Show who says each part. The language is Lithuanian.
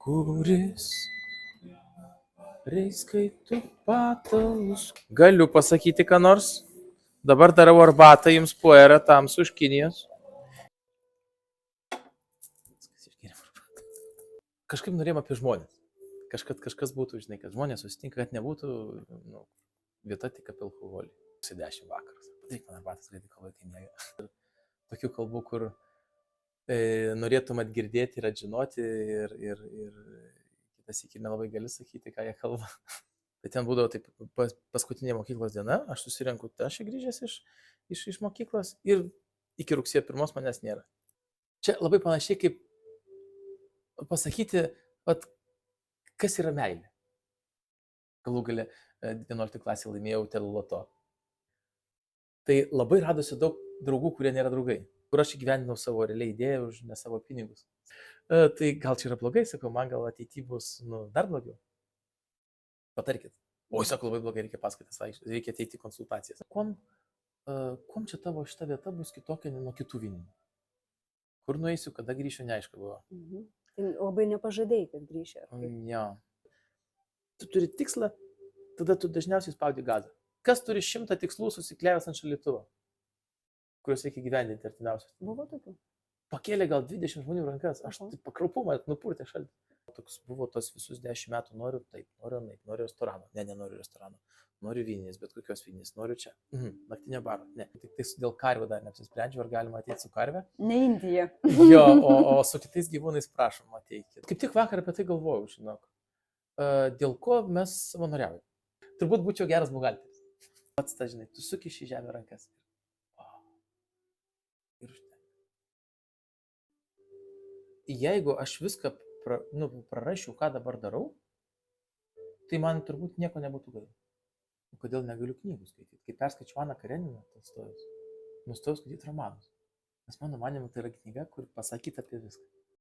Speaker 1: kuris reiskaitų patalus. Galiu pasakyti, ką nors. Dabar darau arbatą jums puerą tamsų iš Kinijos. Kažkaip norėjom apie žmonės. Kažkas būtų, žinai, kad žmonės susitinka, kad nebūtų vieta tik apie alkoholį. 10 vakaras. Padaryk man arbatas, greitai kalbai, kai nėga. Tokių kalbų, kur norėtum atgirdėti ir atžinoti ir kitas iki nelabai gali sakyti, ką jie kalba. Bet ten būdavo taip, paskutinė mokyklos diena, aš susirenku, aš grįžęs iš mokyklos ir iki rugsėjo 1 manęs nėra. Čia labai panašiai kaip pasakyti, kas yra meilė. Galų gale 11 klasė laimėjau teleloto. Tai labai radosi daug draugų, kurie nėra draugai, kur aš įgyvendinau savo realiai idėją už ne savo pinigus. Tai gal čia yra blogai, sakau, man gal ateityje bus dar blogiau. Patarkit. Oi, sako, labai blogai, reikia paskaitas, reikia ateiti į konsultacijas. Kuom čia tavo šita vieta bus kitokia nuo kitų vininių? Kur nueisiu, kada grįšiu, neaišku buvo.
Speaker 2: Tai labai nepažadėjai, kad grįši.
Speaker 1: Jo. Tu turi tikslą, tada tu dažniausiai spaudi gazą. Kas turi 100 tikslų susikliavęs ant šaldytuvo, kuriuos reikia gyvendinti artimiausius?
Speaker 2: Buvo tokių?
Speaker 1: Pakėlė gal 20 žmonių rankas, aš tai pakraupumą nupurtė šaltį. Toks buvo tos visus 10 metų, noriu taip, noriu restorano, nenoriu restorano, noriu vyninės, bet kokios vyninės, noriu čia, naktinio baro, ne. Tik tai dėl karvių dar neapsisprendžiu, ar galima ateiti su karve.
Speaker 2: Ne Indija.
Speaker 1: Jo, o su kitais gyvūnais prašom ateikit. Kaip tik vakar apie tai galvojau, žinok, dėl ko mes savanoriaujame. Turbūt būčiau geras buhalteris. Pats ta, žinai, tu sukiši žemę rankas. Ir užtenka. Jeigu aš viską prarasčiau, ką dabar darau, tai man turbūt nieko nebūtų gaila. Kodėl negaliu knygų skaityti? Kai perskaičiu Aną Kareniną, nustojau skaityti romanus. Nes mano manimu tai yra knyga, kur pasakyta apie viską.